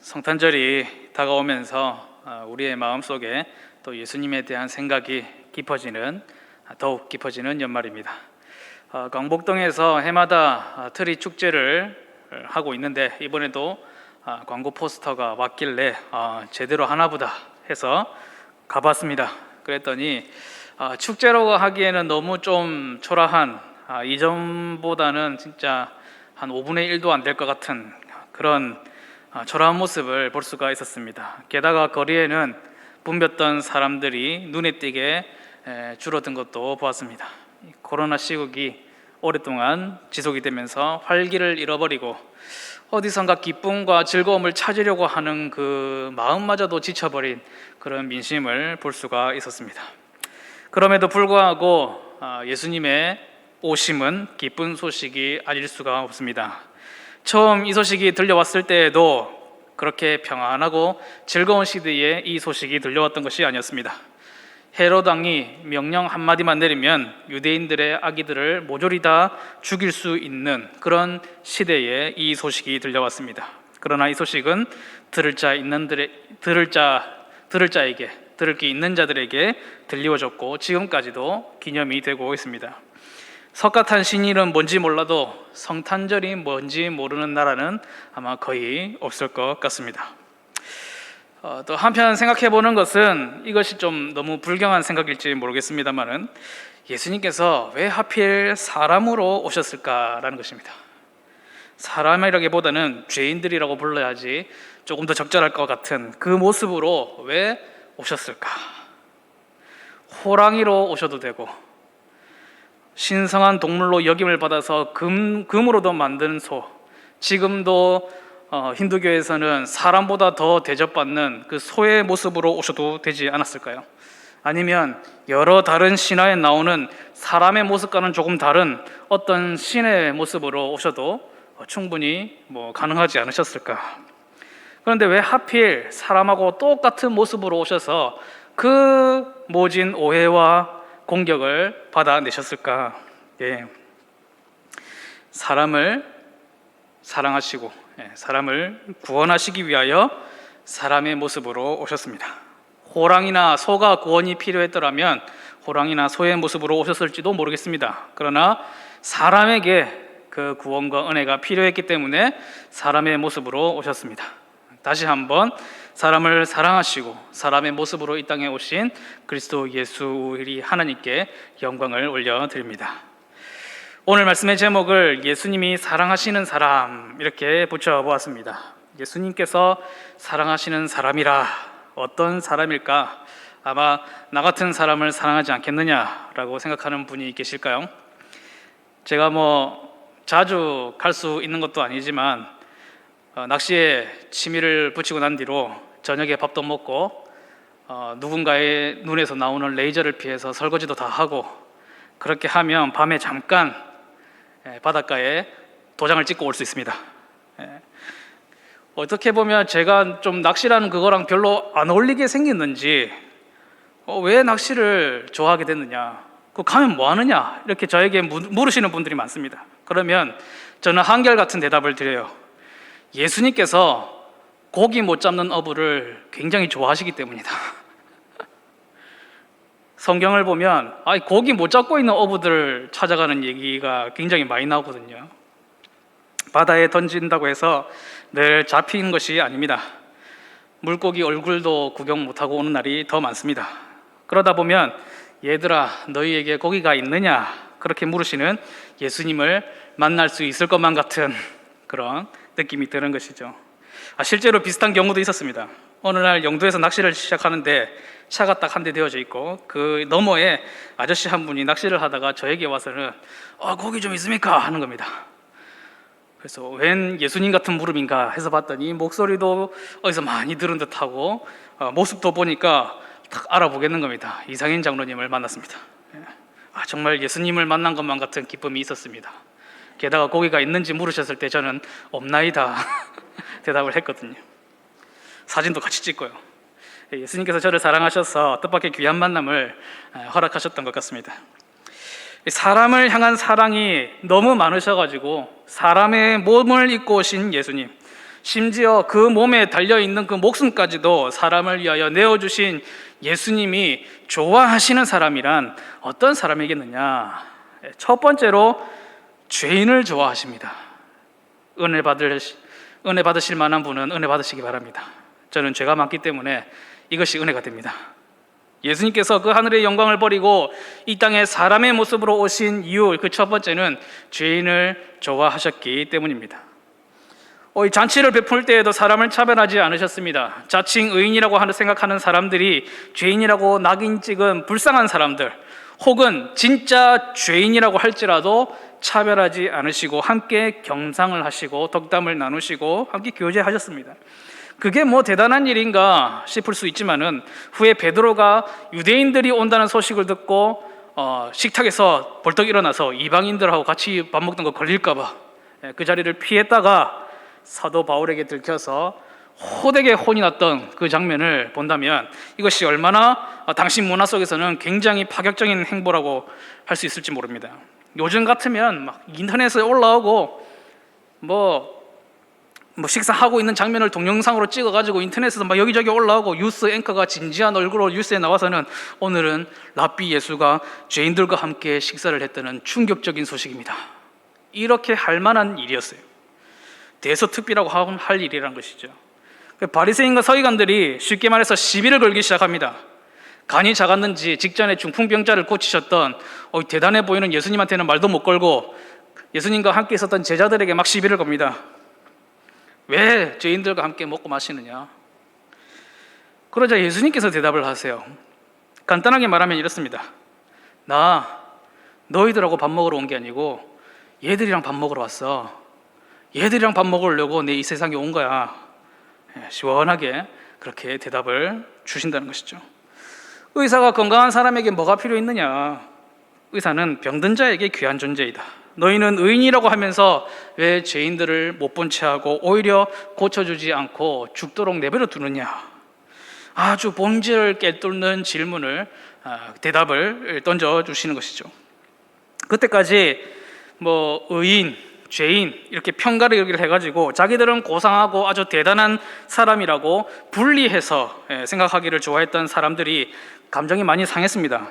성탄절이 다가오면서 우리의 마음속에 또 예수님에 대한 생각이 더욱 깊어지는 연말입니다. 광복동에서 해마다 트리 축제를 하고 있는데 이번에도 광고 포스터가 왔길래 제대로 하나보다 해서 가봤습니다. 그랬더니 축제라고 하기에는 너무 좀 초라한, 이전보다는 진짜 한 5분의 1도 안 될 것 같은 그런 초라한 모습을 볼 수가 있었습니다. 게다가 거리에는 붐볐던 사람들이 눈에 띄게 줄어든 것도 보았습니다. 코로나 시국이 오랫동안 지속이 되면서 활기를 잃어버리고 어디선가 기쁨과 즐거움을 찾으려고 하는 그 마음마저도 지쳐버린 그런 민심을 볼 수가 있었습니다. 그럼에도 불구하고 예수님의 오심은 기쁜 소식이 아닐 수가 없습니다. 처음 이 소식이 들려왔을 때에도 그렇게 평안하고 즐거운 시대에 이 소식이 들려왔던 것이 아니었습니다. 헤롯 왕이 명령 한마디만 내리면 유대인들의 아기들을 모조리 다 죽일 수 있는 그런 시대에 이 소식이 들려왔습니다. 그러나 이 소식은 들을 귀 있는 자들에게 들려졌고 지금까지도 기념이 되고 있습니다. 석가탄 신일은 뭔지 몰라도 성탄절이 뭔지 모르는 나라는 아마 거의 없을 것 같습니다. 또 한편 생각해 보는 것은 이것이 좀 너무 불경한 생각일지 모르겠습니다만은 예수님께서 왜 하필 사람으로 오셨을까라는 것입니다. 사람이라기보다는 죄인들이라고 불러야지 조금 더 적절할 것 같은 그 모습으로 왜 오셨을까? 호랑이로 오셔도 되고 신성한 동물로 역임을 받아서 금으로도 만든 소, 지금도 힌두교에서는 사람보다 더 대접받는 그 소의 모습으로 오셔도 되지 않았을까요? 아니면 여러 다른 신화에 나오는 사람의 모습과는 조금 다른 어떤 신의 모습으로 오셔도 충분히 가능하지 않으셨을까? 그런데 왜 하필 사람하고 똑같은 모습으로 오셔서 그 모진 오해와 공격을 받아내셨을까? 사람을 사랑하시고 사람을 구원하시기 위하여 사람의 모습으로 오셨습니다. 호랑이나 소가 구원이 필요했더라면 호랑이나 소의 모습으로 오셨을지도 모르겠습니다. 그러나 사람에게 그 구원과 은혜가 필요했기 때문에 사람의 모습으로 오셨습니다. 다시 한번 사람을 사랑하시고 사람의 모습으로 이 땅에 오신 그리스도 예수 우리 하나님께 영광을 올려드립니다. 오늘 말씀의 제목을 예수님이 사랑하시는 사람 이렇게 붙여보았습니다. 예수님께서 사랑하시는 사람이라 어떤 사람일까? 아마 나 같은 사람을 사랑하지 않겠느냐라고 생각하는 분이 계실까요? 제가 자주 갈 수 있는 것도 아니지만 낚시에 취미를 붙이고 난 뒤로 저녁에 밥도 먹고 누군가의 눈에서 나오는 레이저를 피해서 설거지도 다 하고 그렇게 하면 밤에 잠깐 바닷가에 도장을 찍고 올 수 있습니다. 어떻게 보면 제가 좀 낚시라는 그거랑 별로 안 어울리게 생겼는지 왜 낚시를 좋아하게 됐느냐, 가면 뭐 하느냐 이렇게 저에게 물으시는 분들이 많습니다. 그러면 저는 한결같은 대답을 드려요. 예수님께서 고기 못 잡는 어부를 굉장히 좋아하시기 때문이다. 성경을 보면 고기 못 잡고 있는 어부들을 찾아가는 얘기가 굉장히 많이 나오거든요. 바다에 던진다고 해서 늘 잡히는 것이 아닙니다. 물고기 얼굴도 구경 못하고 오는 날이 더 많습니다. 그러다 보면 얘들아 너희에게 고기가 있느냐 그렇게 물으시는 예수님을 만날 수 있을 것만 같은 그런 느낌이 드는 것이죠. 실제로 비슷한 경우도 있었습니다. 어느 날 영도에서 낚시를 시작하는데 차가 딱 한 대 되어져 있고 그 너머에 아저씨 한 분이 낚시를 하다가 저에게 와서는 고기 좀 있습니까? 하는 겁니다. 그래서 웬 예수님 같은 물음인가 해서 봤더니 목소리도 어디서 많이 들은 듯하고 모습도 보니까 딱 알아보겠는 겁니다. 이상인 장로님을 만났습니다. 정말 예수님을 만난 것만 같은 기쁨이 있었습니다. 게다가 고기가 있는지 물으셨을 때 저는 없나이다 대답을 했거든요. 사진도 같이 찍고요. 예수님께서 저를 사랑하셔서 뜻밖의 귀한 만남을 허락하셨던 것 같습니다. 사람을 향한 사랑이 너무 많으셔가지고 사람의 몸을 입고 오신 예수님, 심지어 그 몸에 달려있는 그 목숨까지도 사람을 위하여 내어주신 예수님이 좋아하시는 사람이란 어떤 사람이겠느냐? 첫 번째로 죄인을 좋아하십니다. 은혜 받으실 만한 분은 은혜 받으시기 바랍니다. 저는 죄가 많기 때문에 이것이 은혜가 됩니다. 예수님께서 그 하늘의 영광을 버리고 이 땅에 사람의 모습으로 오신 이유, 그 첫 번째는 죄인을 좋아하셨기 때문입니다. 이 잔치를 베풀 때에도 사람을 차별하지 않으셨습니다. 자칭 의인이라고 생각하는 사람들이 죄인이라고 낙인 찍은 불쌍한 사람들, 혹은 진짜 죄인이라고 할지라도 차별하지 않으시고 함께 경상을 하시고 덕담을 나누시고 함께 교제하셨습니다. 그게 뭐 대단한 일인가 싶을 수 있지만은 후에 베드로가 유대인들이 온다는 소식을 듣고 식탁에서 벌떡 일어나서 이방인들하고 같이 밥 먹던 거 걸릴까봐 그 자리를 피했다가 사도 바울에게 들켜서 호되게 혼이 났던 그 장면을 본다면 이것이 얼마나 당신 문화 속에서는 굉장히 파격적인 행보라고 할 수 있을지 모릅니다. 요즘 같으면 막 인터넷에 올라오고 뭐 식사하고 있는 장면을 동영상으로 찍어가지고 인터넷에서 막 여기저기 올라오고 뉴스 앵커가 진지한 얼굴로 뉴스에 나와서는 오늘은 랍비 예수가 죄인들과 함께 식사를 했다는 충격적인 소식입니다. 이렇게 할 만한 일이었어요. 대서특비라고 할 일이란 것이죠. 바리새인과 서기관들이 쉽게 말해서 시비를 걸기 시작합니다. 간이 작았는지 직전에 중풍병자를 고치셨던 대단해 보이는 예수님한테는 말도 못 걸고 예수님과 함께 있었던 제자들에게 막 시비를 겁니다. 왜 죄인들과 함께 먹고 마시느냐? 그러자 예수님께서 대답을 하세요. 간단하게 말하면 이렇습니다. 나 너희들하고 밥 먹으러 온 게 아니고 얘들이랑 밥 먹으러 왔어. 얘들이랑 밥 먹으려고 내 이 세상에 온 거야. 시원하게 그렇게 대답을 주신다는 것이죠. 의사가 건강한 사람에게 뭐가 필요 있느냐? 의사는 병든 자에게 귀한 존재이다. 너희는 의인이라고 하면서 왜 죄인들을 못 본 채 하고 오히려 고쳐주지 않고 죽도록 내버려 두느냐? 아주 본질을 꿰뚫는 대답을 던져주시는 것이죠. 그때까지 의인, 죄인 이렇게 편가르기를 해가지고 자기들은 고상하고 아주 대단한 사람이라고 분리해서 생각하기를 좋아했던 사람들이 감정이 많이 상했습니다.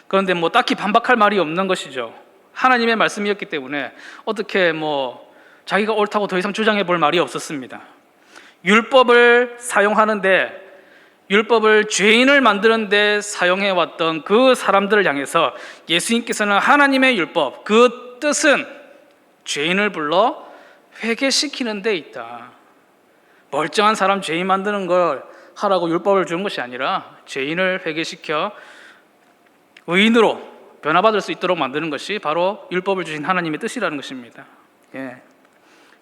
그런데 딱히 반박할 말이 없는 것이죠. 하나님의 말씀이었기 때문에 어떻게 자기가 옳다고 더 이상 주장해 볼 말이 없었습니다. 율법을 사용하는데 율법을 죄인을 만드는데 사용해 왔던 그 사람들을 향해서 예수님께서는 하나님의 율법, 그 뜻은 죄인을 불러 회개시키는 데 있다. 멀쩡한 사람 죄인 만드는 걸 하라고 율법을 주는 것이 아니라 죄인을 회개시켜 의인으로 변화받을 수 있도록 만드는 것이 바로 율법을 주신 하나님의 뜻이라는 것입니다.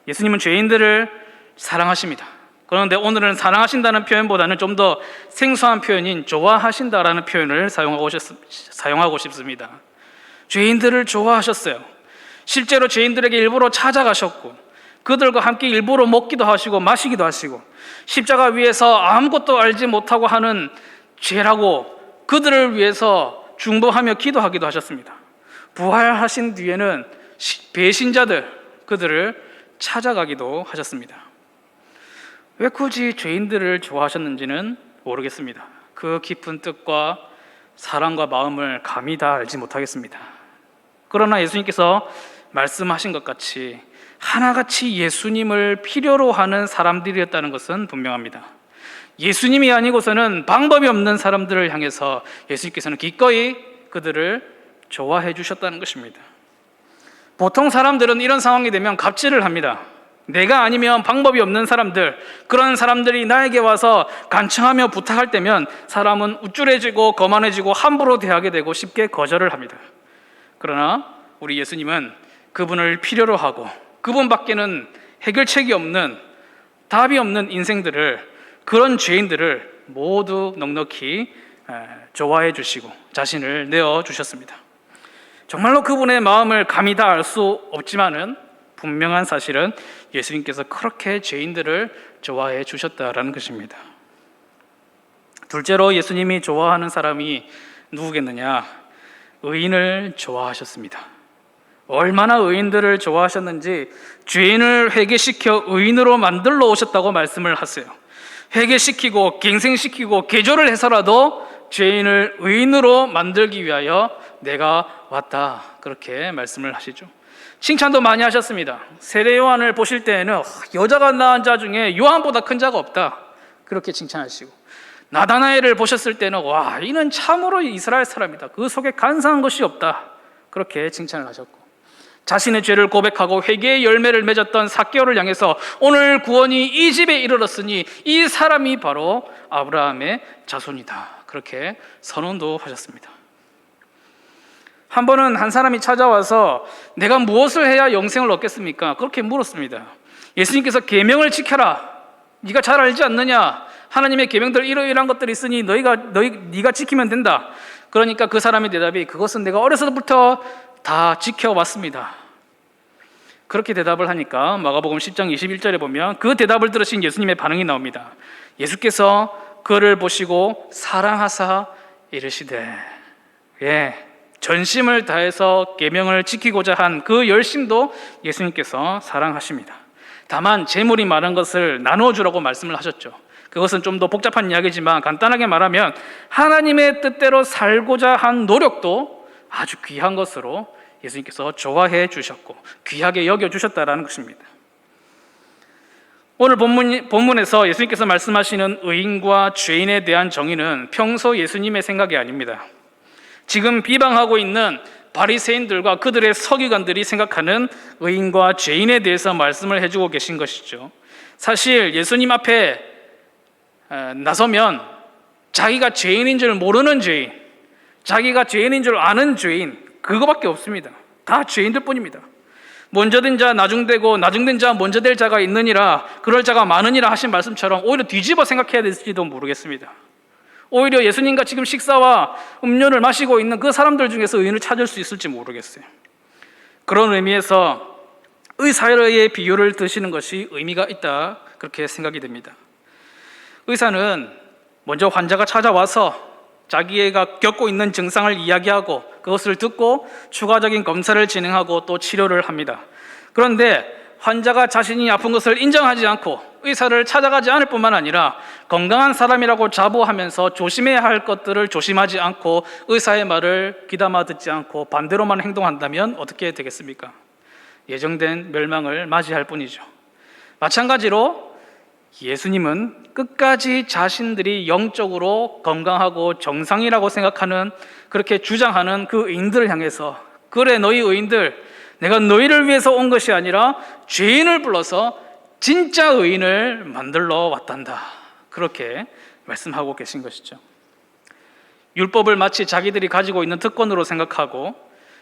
예수님은 죄인들을 사랑하십니다. 그런데 오늘은 사랑하신다는 표현보다는 좀 더 생소한 표현인 좋아하신다라는 표현을 사용하고 싶습니다. 죄인들을 좋아하셨어요. 실제로 죄인들에게 일부러 찾아가셨고 그들과 함께 일부러 먹기도 하시고 마시기도 하시고 십자가 위에서 아무것도 알지 못하고 하는 죄라고 그들을 위해서 중보하며 기도하기도 하셨습니다. 부활하신 뒤에는 배신자들, 그들을 찾아가기도 하셨습니다. 왜 굳이 죄인들을 좋아하셨는지는 모르겠습니다. 그 깊은 뜻과 사랑과 마음을 감히 다 알지 못하겠습니다. 그러나 예수님께서 말씀하신 것 같이 하나같이 예수님을 필요로 하는 사람들이었다는 것은 분명합니다. 예수님이 아니고서는 방법이 없는 사람들을 향해서 예수님께서는 기꺼이 그들을 좋아해 주셨다는 것입니다. 보통 사람들은 이런 상황이 되면 갑질을 합니다. 내가 아니면 방법이 없는 사람들, 그런 사람들이 나에게 와서 간청하며 부탁할 때면 사람은 우쭐해지고 거만해지고 함부로 대하게 되고 쉽게 거절을 합니다. 그러나 우리 예수님은 그분을 필요로 하고 그분밖에는 해결책이 없는, 답이 없는 인생들을, 그런 죄인들을 모두 넉넉히 좋아해 주시고 자신을 내어 주셨습니다. 정말로 그분의 마음을 감히 다 알 수 없지만은 분명한 사실은 예수님께서 그렇게 죄인들을 좋아해 주셨다라는 것입니다. 둘째로 예수님이 좋아하는 사람이 누구겠느냐? 의인을 좋아하셨습니다. 얼마나 의인들을 좋아하셨는지 죄인을 회개시켜 의인으로 만들러 오셨다고 말씀을 하세요. 회개시키고 갱생시키고 개조를 해서라도 죄인을 의인으로 만들기 위하여 내가 왔다, 그렇게 말씀을 하시죠. 칭찬도 많이 하셨습니다. 세례 요한을 보실 때에는 여자가 낳은 자 중에 요한보다 큰 자가 없다, 그렇게 칭찬하시고, 나다나엘을 보셨을 때는 와, 이는 참으로 이스라엘 사람이다, 그 속에 간사한 것이 없다, 그렇게 칭찬을 하셨고, 자신의 죄를 고백하고 회개의 열매를 맺었던 삭개오를 향해서 오늘 구원이 이 집에 이르렀으니 이 사람이 바로 아브라함의 자손이다, 그렇게 선언도 하셨습니다. 한 번은 한 사람이 찾아와서 내가 무엇을 해야 영생을 얻겠습니까? 그렇게 물었습니다. 예수님께서 계명을 지켜라, 네가 잘 알지 않느냐? 하나님의 계명들 이러이러한 것들이 있으니 네가 지키면 된다. 그러니까 그 사람의 대답이 그것은 내가 어려서부터 다 지켜왔습니다. 그렇게 대답을 하니까 마가복음 10장 21절에 보면 그 대답을 들으신 예수님의 반응이 나옵니다. 예수께서 그를 보시고 사랑하사 이르시되, 전심을 다해서 계명을 지키고자 한 그 열심도 예수님께서 사랑하십니다. 다만 재물이 많은 것을 나누어 주라고 말씀을 하셨죠. 그것은 좀 더 복잡한 이야기지만 간단하게 말하면 하나님의 뜻대로 살고자 한 노력도 아주 귀한 것으로 예수님께서 좋아해 주셨고 귀하게 여겨 주셨다라는 것입니다. 오늘 본문에서 예수님께서 말씀하시는 의인과 죄인에 대한 정의는 평소 예수님의 생각이 아닙니다. 지금 비방하고 있는 바리새인들과 그들의 서기관들이 생각하는 의인과 죄인에 대해서 말씀을 해주고 계신 것이죠. 사실 예수님 앞에 나서면 자기가 죄인인 줄 모르는 죄인, 자기가 죄인인 줄 아는 죄인, 그거밖에 없습니다. 다 죄인들 뿐입니다. 먼저 된 자 나중되고 나중된 자 먼저 될 자가 있느니라, 그럴 자가 많으니라 하신 말씀처럼 오히려 뒤집어 생각해야 될지도 모르겠습니다. 오히려 예수님과 지금 식사와 음료를 마시고 있는 그 사람들 중에서 의인을 찾을 수 있을지 모르겠어요. 그런 의미에서 의사의 비유를 드시는 것이 의미가 있다, 그렇게 생각이 됩니다. 의사는 먼저 환자가 찾아와서 자기가 겪고 있는 증상을 이야기하고 그것을 듣고 추가적인 검사를 진행하고 또 치료를 합니다. 그런데 환자가 자신이 아픈 것을 인정하지 않고 의사를 찾아가지 않을 뿐만 아니라 건강한 사람이라고 자부하면서 조심해야 할 것들을 조심하지 않고 의사의 말을 귀담아 듣지 않고 반대로만 행동한다면 어떻게 되겠습니까? 예정된 멸망을 맞이할 뿐이죠. 마찬가지로 예수님은 끝까지 자신들이 영적으로 건강하고 정상이라고 생각하는, 그렇게 주장하는 그 의인들을 향해서 그래, 너희 의인들, 내가 너희를 위해서 온 것이 아니라 죄인을 불러서 진짜 의인을 만들러 왔단다, 그렇게 말씀하고 계신 것이죠. 율법을 마치 자기들이 가지고 있는 특권으로 생각하고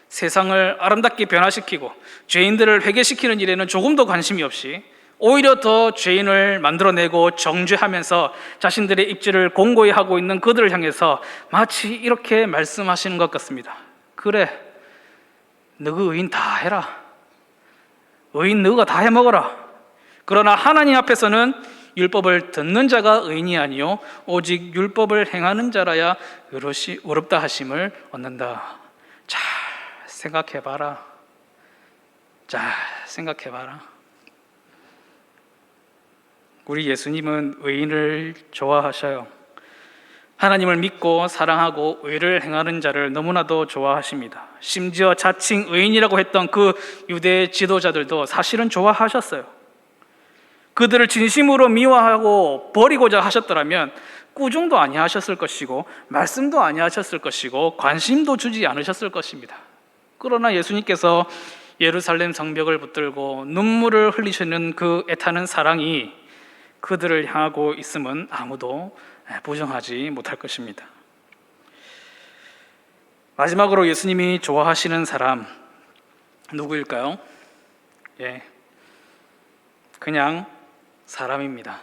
세상을 아름답게 변화시키고 죄인들을 회개시키는 일에는 조금도 관심이 없이 오히려 더 죄인을 만들어내고 정죄하면서 자신들의 입지를 공고히 하고 있는 그들을 향해서 마치 이렇게 말씀하시는 것 같습니다. 그래, 너희 의인 다 해라. 의인 너희가 다 해먹어라. 그러나 하나님 앞에서는 율법을 듣는 자가 의인이 아니요 오직 율법을 행하는 자라야 의롭다 하심을 얻는다. 잘 생각해봐라. 잘 생각해봐라. 우리 예수님은 의인을 좋아하셔요. 하나님을 믿고 사랑하고 의를 행하는 자를 너무나도 좋아하십니다. 심지어 자칭 의인이라고 했던 그 유대 지도자들도 사실은 좋아하셨어요. 그들을 진심으로 미워하고 버리고자 하셨더라면 꾸중도 아니하셨을 것이고 말씀도 아니하셨을 것이고 관심도 주지 않으셨을 것입니다. 그러나 예수님께서 예루살렘 성벽을 붙들고 눈물을 흘리시는 그 애타는 사랑이 그들을 향하고 있음은 아무도 부정하지 못할 것입니다. 마지막으로 예수님이 좋아하시는 사람 누구일까요? 그냥 사람입니다.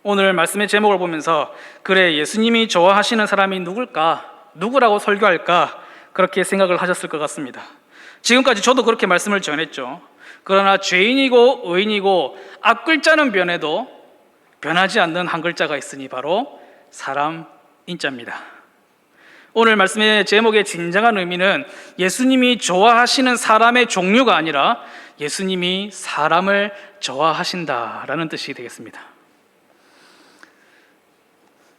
오늘 말씀의 제목을 보면서 그래, 예수님이 좋아하시는 사람이 누굴까? 누구라고 설교할까? 그렇게 생각을 하셨을 것 같습니다. 지금까지 저도 그렇게 말씀을 전했죠. 그러나 죄인이고 의인이고 앞글자는 변해도 변하지 않는 한 글자가 있으니 바로 사람 인자입니다. 오늘 말씀의 제목의 진정한 의미는 예수님이 좋아하시는 사람의 종류가 아니라 예수님이 사람을 좋아하신다라는 뜻이 되겠습니다.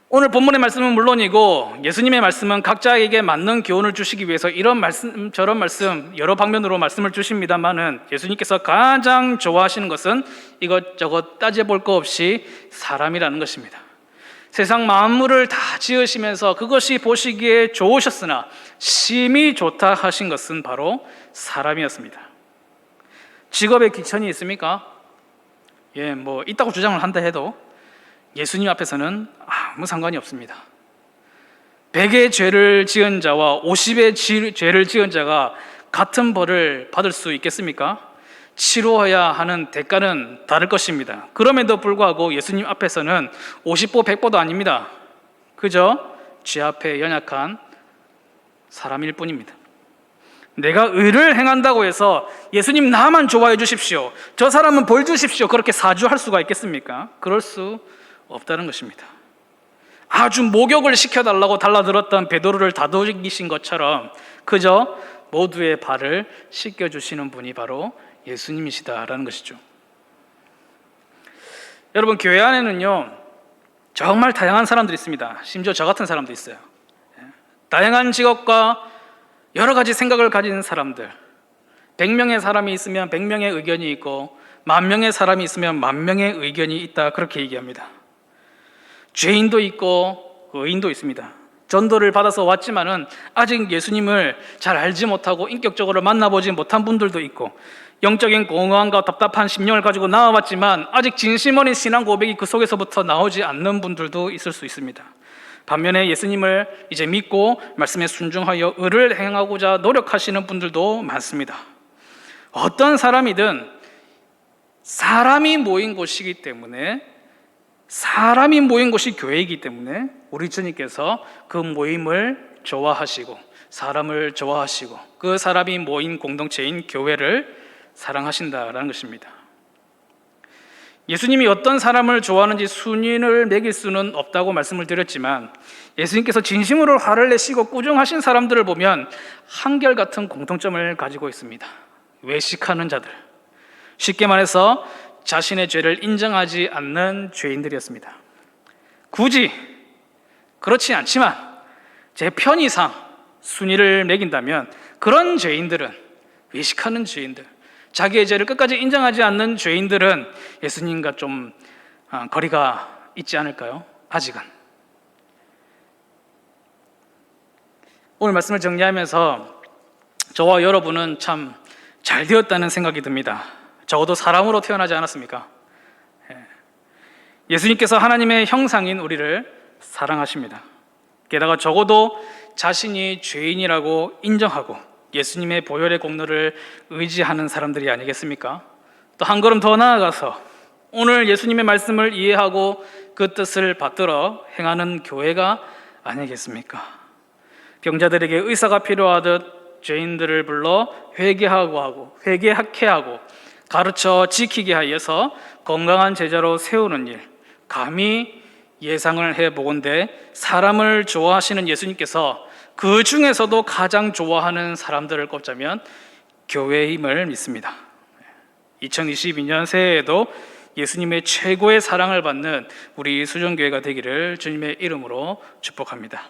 오늘 본문의 말씀은 물론이고 예수님의 말씀은 각자에게 맞는 교훈을 주시기 위해서 이런 말씀 저런 말씀 여러 방면으로 말씀을 주십니다만은 예수님께서 가장 좋아하시는 것은 이것저것 따져볼 거 없이 사람이라는 것입니다. 세상 만물을 다 지으시면서 그것이 보시기에 좋으셨으나 심히 좋다 하신 것은 바로 사람이었습니다. 직업에 귀천이 있습니까? 뭐 있다고 주장을 한다 해도 예수님 앞에서는 아무 상관이 없습니다. 100의 죄를 지은 자와 50의 죄를 지은 자가 같은 벌을 받을 수 있겠습니까? 치러야 하는 대가는 다를 것입니다. 그럼에도 불구하고 예수님 앞에서는 50보 100보도 아닙니다. 그저 죄 앞에 연약한 사람일 뿐입니다. 내가 의를 행한다고 해서 예수님 나만 좋아해 주십시오, 저 사람은 벌 주십시오, 그렇게 사주할 수가 있겠습니까? 그럴 수 없다는 것입니다. 아주 목욕을 시켜달라고 달라들었던 베드로를 다독이신 것처럼 그저 모두의 발을 씻겨주시는 분이 바로 예수님이시다라는 것이죠. 여러분, 교회 안에는요 정말 다양한 사람들이 있습니다. 심지어 저 같은 사람도 있어요. 다양한 직업과 여러 가지 생각을 가진 사람들, 100명의 사람이 있으면 100명의 의견이 있고 10,000명의 사람이 있으면 10,000명의 의견이 있다, 그렇게 얘기합니다. 죄인도 있고 의인도 있습니다. 전도를 받아서 왔지만은 아직 예수님을 잘 알지 못하고 인격적으로 만나보지 못한 분들도 있고, 영적인 공허함과 답답한 심령을 가지고 나와봤지만 아직 진심 어린 신앙 고백이 그 속에서부터 나오지 않는 분들도 있을 수 있습니다. 반면에 예수님을 이제 믿고 말씀에 순종하여 의를 행하고자 노력하시는 분들도 많습니다. 어떤 사람이든 사람이 모인 곳이기 때문에, 사람이 모인 곳이 교회이기 때문에 우리 주님께서 그 모임을 좋아하시고 사람을 좋아하시고 그 사람이 모인 공동체인 교회를 사랑하신다라는 것입니다. 예수님이 어떤 사람을 좋아하는지 순위를 매길 수는 없다고 말씀을 드렸지만 예수님께서 진심으로 화를 내시고 꾸중하신 사람들을 보면 한결같은 공통점을 가지고 있습니다. 외식하는 자들, 쉽게 말해서 자신의 죄를 인정하지 않는 죄인들이었습니다. 굳이 그렇지 않지만 제 편의상 순위를 매긴다면 그런 죄인들은, 외식하는 죄인들, 자기의 죄를 끝까지 인정하지 않는 죄인들은 예수님과 좀 거리가 있지 않을까요? 아직은. 오늘 말씀을 정리하면서 저와 여러분은 참 잘 되었다는 생각이 듭니다. 적어도 사람으로 태어나지 않았습니까? 예수님께서 하나님의 형상인 우리를 사랑하십니다. 게다가 적어도 자신이 죄인이라고 인정하고 예수님의 보혈의 공로를 의지하는 사람들이 아니겠습니까? 또 한 걸음 더 나아가서 오늘 예수님의 말씀을 이해하고 그 뜻을 받들어 행하는 교회가 아니겠습니까? 병자들에게 의사가 필요하듯 죄인들을 불러 회개하게 하고 가르쳐 지키게 하여서 건강한 제자로 세우는 일, 감히 예상을 해보건대 사람을 좋아하시는 예수님께서 그 중에서도 가장 좋아하는 사람들을 꼽자면 교회임을 믿습니다. 2022년 새해에도 예수님의 최고의 사랑을 받는 우리 수정교회가 되기를 주님의 이름으로 축복합니다.